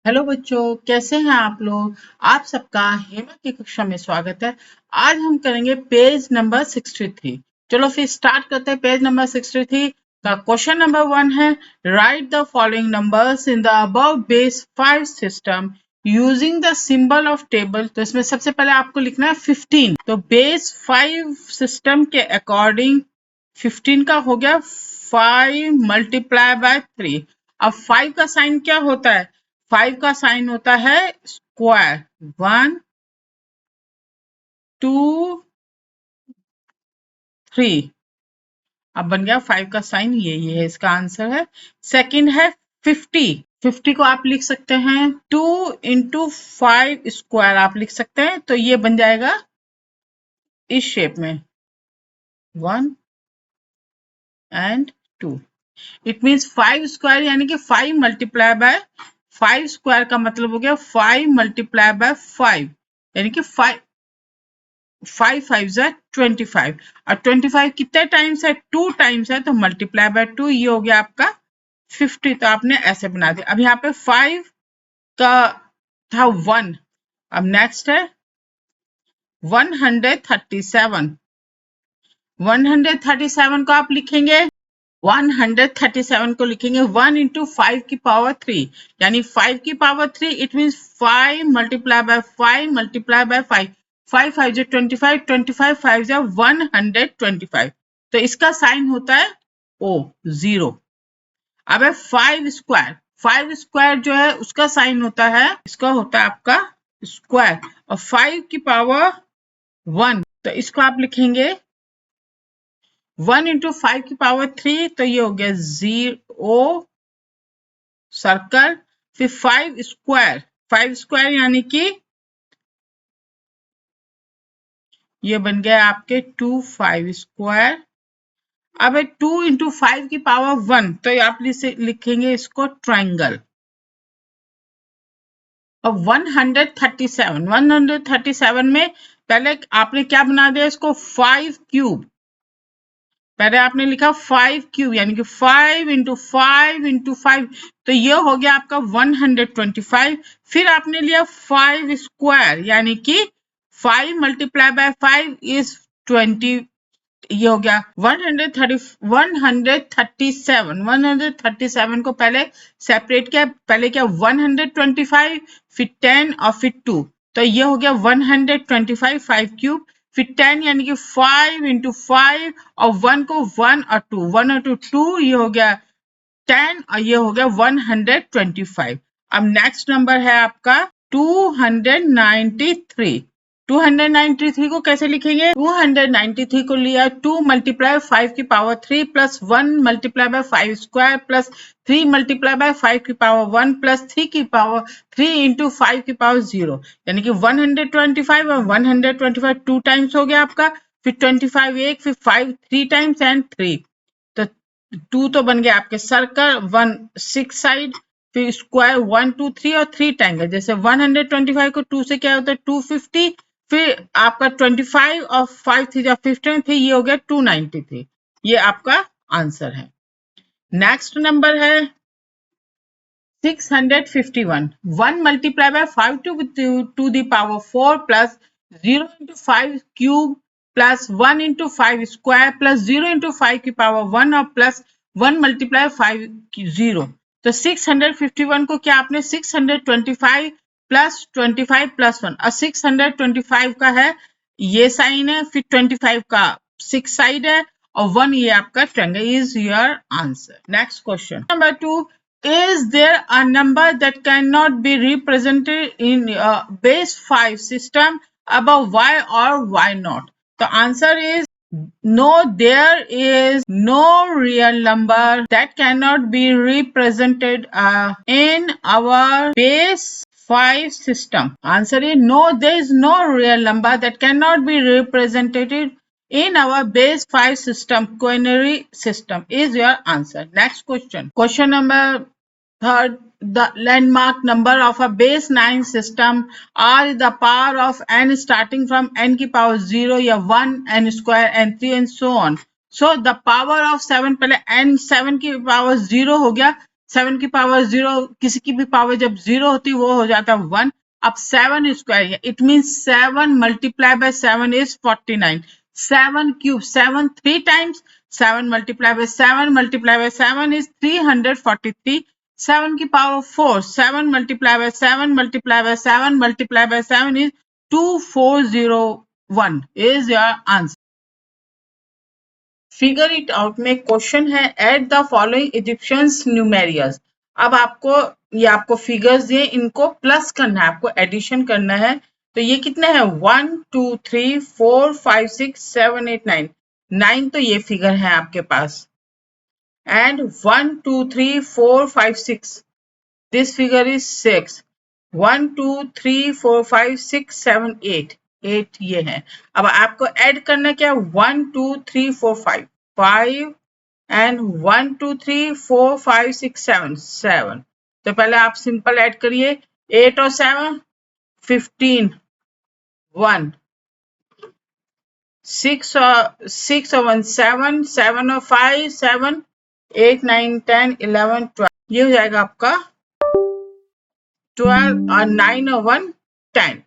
Hello बच्चों, कैसे हैं आप लोग। आप सबका हेमा की कक्षा में स्वागत है। आज हम करेंगे पेज नंबर 63। चलो फिर स्टार्ट करते हैं। पेज नंबर 63 का क्वेश्चन नंबर 1 है, right the following numbers in the above base 5 system using the symbol of table. तो इसमें सबसे पहले आपको लिखना है 15। तो बेस 5 सिस्टम के अकॉर्डिंग 15 का हो गया 5 मल्टीप्लाई बाय 3। अब 5 का साइन क्या होता है? 5 का साइन होता है स्क्वायर। 1 2 3। अब बन गया 5 का साइन, ये है इसका आंसर है। सेकंड है 50। 50 को आप लिख सकते हैं 2 इंटू 5 स्क्वायर आप लिख सकते हैं। तो ये बन जाएगा इस शेप में 1 एंड 2। इट मीन्स 5 स्क्वायर यानी कि 5 मल्टीप्लाई बाय 5 स्क्वायर का मतलब हो गया 5 मल्टीप्लाई बाय 5 यानी कि 5 5 5 जा 25 और 25 कितने टाइम्स है? 2 टाइम्स है, तो मल्टीप्लाई बाय 2 ये हो गया आपका 50। तो आपने ऐसे बना दिया। अब यहाँ पे 5 का था 1। अब नेक्स्ट है 137। 137 को आप लिखेंगे 137 को लिखेंगे 1 इंटू 5 की पावर 3 यानी 5 की power 3। It means 5 multiply by 5 multiply by 5। 5 5 जो 25, 25 5 जो 125। तो इसका साइन होता है ओ, 0। अब है 5 स्क्वायर। 5 स्क्वायर जो है उसका साइन होता है, इसका होता है आपका स्क्वायर और 5 की पावर 1। तो इसको आप लिखेंगे 1 इंटू 5 की पावर 3। तो ये हो गया 0 सर्कल। फिर 5 स्क्वायर। 5 स्क्वायर यानी कि ये बन गया आपके 2 5 स्क्वायर। अब है 2 इंटू 5 की पावर 1। तो आप लिखेंगे इसको ट्रायंगल। अब 137 में पहले आपने क्या बना दिया इसको 5 क्यूब। पहले आपने लिखा 5 क्यूब यानी कि 5 इंटू 5 इंटू 5। तो ये हो गया आपका 125। फिर आपने लिया 5 स्क्वायर यानी कि 5 मल्टीप्लाई बाय 5 इज 20। ये हो गया 137 को पहले सेपरेट किया। पहले क्या 125 फिर 10 और फिर 2। तो ये हो गया 125 5 क्यूब। फिर 10 यानी कि 5 इंटू 5 और 1 को 1 और 2 1 और 2 2। ये हो गया 10 और ये हो गया 125। अब नेक्स्ट नंबर है आपका 293। 293 को कैसे लिखेंगे? 293 को लिया 2 मल्टीप्लाई 5 की power 3 plus 1 multiply by 5 square plus 3 multiply by 5 की पावर 1 प्लस 3 की पावर 3 इंटू 5 की पावर 0 यानी कि 125 और 125 2 टाइम्स हो गया आपका। फिर 25 एक, फिर 5 3 टाइम्स एंड 3। तो 2 तो बन गया आपके सर्कल 1 6 साइड। फिर स्क्वायर 1 2 3 और 3 ट्रायंगल। जैसे 125 को 2 से क्या होता है 250। फिर आपका 25 और 5 3 15। फिर ये हो गया 293। ये आपका आंसर है। नेक्स्ट नंबर है 651। 1 multiply by 5 to the power 4 plus 0 into 5 cube plus 1 into 5 square plus 0 into 5 की पावर 1 और प्लस 1 मल्टीप्लाई 5 0। तो 651 को क्या आपने 625 प्लस 25 प्लस 1 और 625 का है ये साइन है। फिर 25 का 6 साइड है और 1 ये आपका triangle is your answer. Next question number 2, is there a number that cannot be represented in base 5 system above y or why not? The answer is no, there is no real number that cannot be represented in our base 5 system. Answer is no, there is no real number that cannot be represented in our base 5 system. Quinary system is your answer. Next question. Question number 3rd, the landmark number of a base 9 system are the power of n starting from n की power 0 या 1 n square n 3 and so on. So the power of 7 पहले n 7 की power 0 हो गया 7 की power 0, किसी की भी पावर जब 0 होती है वो हो जाता है 1। अब 7 square, it means 7 multiply by 7 is 49। 7 cube, 7 3 times, 7 multiply by 7 multiply by 7 is 343। 7 की power 4, 7 multiply by 7 multiply by 7 multiply by 7 is 2401 is your answer। Figure it out में क्वेश्चन है, एट द फॉलोइंग इजिप्शियंस न्यूमेरियल्स। अब आपको ये आपको figures दिए, इनको plus करना है, आपको एडिशन करना है। तो ये कितने हैं? 1 2 3 4 5 6 7 8 9। 9 तो ये फिगर है आपके पास, एंड 1 2 3 4 5 6, दिस फिगर इज 6। 1 2 3 4 5 6 7 8, 8 ये है। अब आपको ऐड करना क्या? 1 2 3 4 5 5 एंड 1 2 3 4 5 6 7 7। तो पहले आप सिंपल ऐड करिए, 8 और 7 15, 1 6 और 1 7, 7 और 5 7, 8 9 10 11 12, ये हो जाएगा आपका 12 और 9 और 1 10,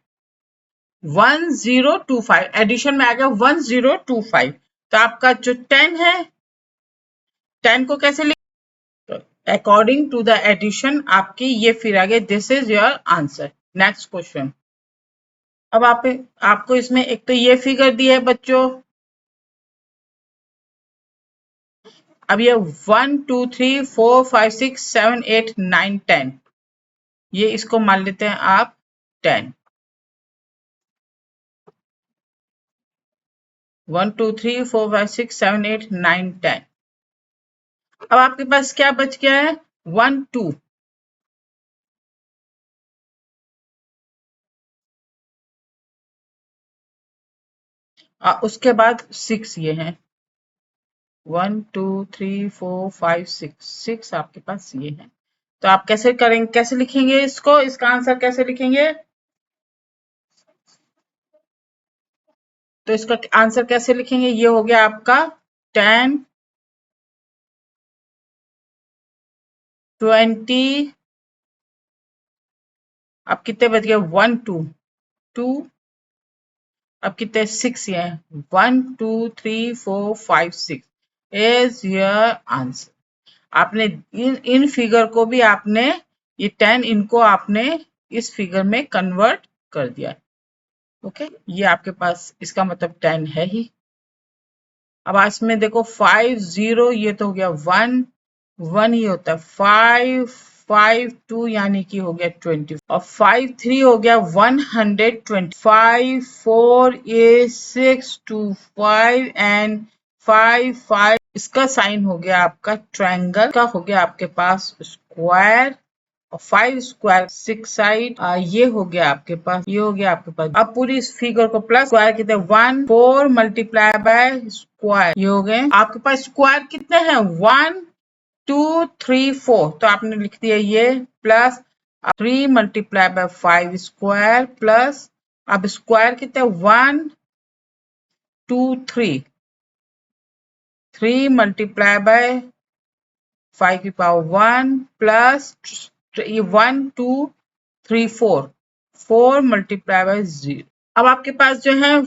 1025। एडिशन में आ गया 1025। तो आपका जो 10 है, 10 को कैसे लिख, अकॉर्डिंग टू द एडिशन आपकी ये फिर आ गया, this is your answer. Next question. अब आपको इसमें एक तो ये फिगर दी है बच्चों, अब ये 1 2 3 4 5 6 7 8 9 10, ये इसको मान लेते हैं आप 10। 1 2 3 4 5 6 7 8 9 10। अब आपके पास क्या बच गया है? 1 2, उसके बाद 6 ये है, 1 2 3 4 5 6, 6 आपके पास ये है। तो आप कैसे करेंगे, कैसे लिखेंगे इसको, इसका आंसर कैसे लिखेंगे? तो इसका आंसर कैसे लिखेंगे? ये हो गया आपका 10 20, अब कितने बच गए? 1 2 2, अब कितने? 6 ये है, 1 2 3 4 5 6 इज योर आंसर। आपने इन फिगर को भी आपने, ये 10 इनको आपने इस फिगर में कन्वर्ट कर दिया। ओके, ये आपके पास इसका मतलब 10 है ही। अब इसमें देखो 5 0, ये तो हो गया 1 1, ये होता है 5 5 2, यानी कि हो गया 20, और 5 3 हो गया 125, 4 is 6 2 5 एंड 5 5, इसका साइन हो गया आपका ट्रायंगल का, हो गया आपके पास स्क्वायर, और 5 स्क्वायर 6 साइड, ये हो गया आपके पास, ये हो गया आपके पास। अब पूरी इस फिगर को प्लस स्क्वायर कितने? 1 4 मल्टीप्लाई बाय स्क्वायर, ये हो गए आपके पास। स्क्वायर कितने हैं? 1 2 3 4, तो आपने लिख दिया ये, plus 3 multiply by 5 square, plus अब स्क्वायर कितने? 1 2 3, 3 मल्टीप्लाई बाय 5 की पावर 1, प्लस ये 1 2 3 4, 4 मल्टीप्लाई बाय 0। अब आपके पास जो है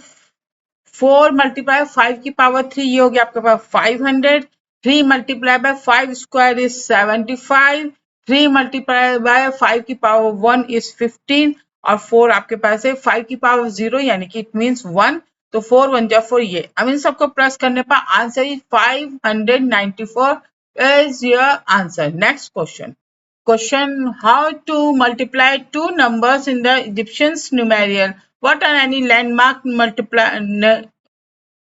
4 मल्टीप्लाई 5 की पावर 3, ये हो गया आपके पास 500। 3 multiply by 5 square is 75। 3 multiply by 5 की पावर 1 इज 15, और 4 आपके पास है 5 की पावर 0, यानी कि इट मीन्स 1, तो 4 1 जा 4 ये। अब इन सबको प्लस करने पर answer is 594 is your answer। Next question. Question: how to multiply two numbers in the Egyptian's numeral? What are any landmark multiply?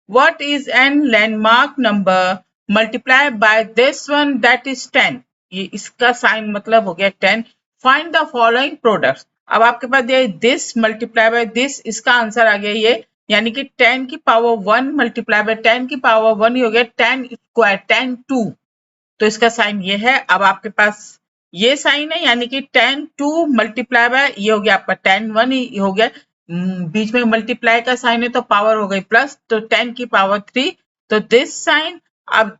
What is an landmark number multiplied by this one, that is 10? ये इसका sign मतलब हो गया 10। Find the following products। अब आपके पास ये this multiply by this, इसका answer आ गया ये, यानी कि 10 की पावर 1 मल्टीप्लाई बाय 10 की पावर 1, ये हो गया 10 स्क्वायर 10 2, तो इसका साइन ये है। अब आपके पास ये साइन है, यानी कि 10 2 मल्टीप्लाई बाय, ये हो गया आपका 10 1 ही हो गया, बीच में मल्टीप्लाई का साइन है तो पावर हो गई प्लस, तो 10 की पावर 3, तो दिस साइन। अब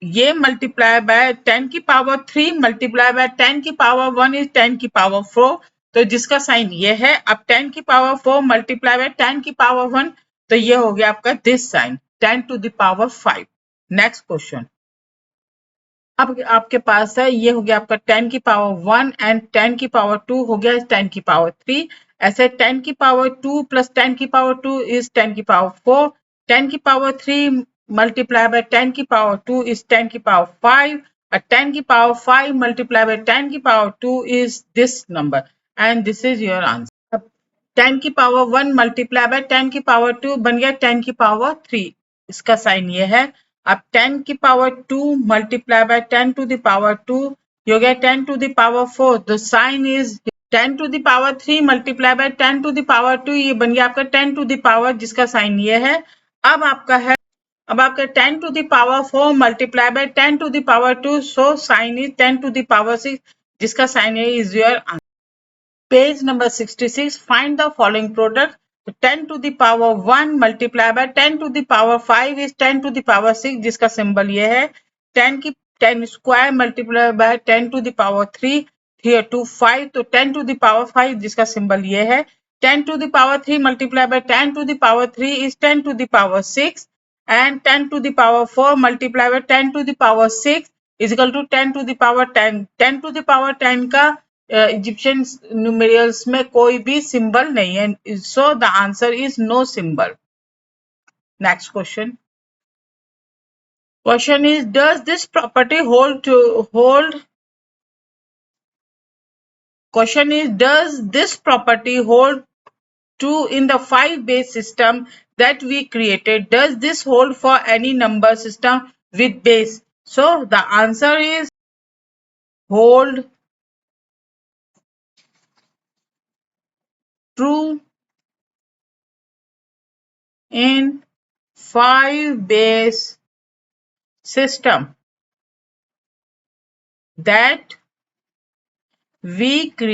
ये मल्टीप्लाई बाय 10 की पावर 3 मल्टीप्लाई बाय 10 की पावर 1 इज 10 की पावर 4, तो जिसका साइन ये है। अब 10 की पावर 4 मल्टीप्लाई बाय 10 की पावर 1, तो ये हो गया आपका this sign 10 to the power 5। Next question, अब आपके पास है, ये हो गया आपका 10 की पावर 1 एंड 10 की पावर 2 हो गया 10 की पावर 3। ऐसे 10 की पावर 2 प्लस 10 की पावर 2 इज 10 की पावर 4। 10 की पावर 3 मल्टीप्लाई बाय 10 की पावर 2 इज 10 की पावर 5। और 10 की पावर 5 मल्टीप्लाई बाय 10 की power 2 is this number and this is your answer. 10 की पावर 1 मल्टीप्लाई बाय 10 की पावर 2 बन गया 10 की पावर 3, इसका साइन ये है। अब 10 की power 2 multiply by 10 to the power 2, ये हो गया 10 to the power 4, the sign is 10 to the power 3 multiply by 10 to the power 2, ये बन गया आपका 10 टू द पावर, जिसका साइन ये है। अब आपका है, अब आपका 10 to the power 4 multiply by 10 to the power 2, so sign is 10 to the power 6, जिसका साइन है is your answer. Page number 66, find the following product. 10 to the power 1 multiplied by 10 to the power 5 is 10 to the power 6, जिसका symbol ये है। 10 की 10 square multiply by 10 to the power 3 here to 5, तो 10 to the power 5 जिसका symbol ये है। 10 to the power 3 multiplied by 10 to the power 3 is 10 to the power 6, and 10 to the power 4 multiplied by 10 to the power 6 is equal to 10 to the power 10। 10 to the power 10 का Egyptian न्यूमेरियल्स में कोई भी symbol नहीं है, so the answer is no symbol. Next question, question is does this property hold question is does this property hold true in the 5 base system that we created? Does this hold for any number system with base? So the answer is hold true in 5 base system that we create.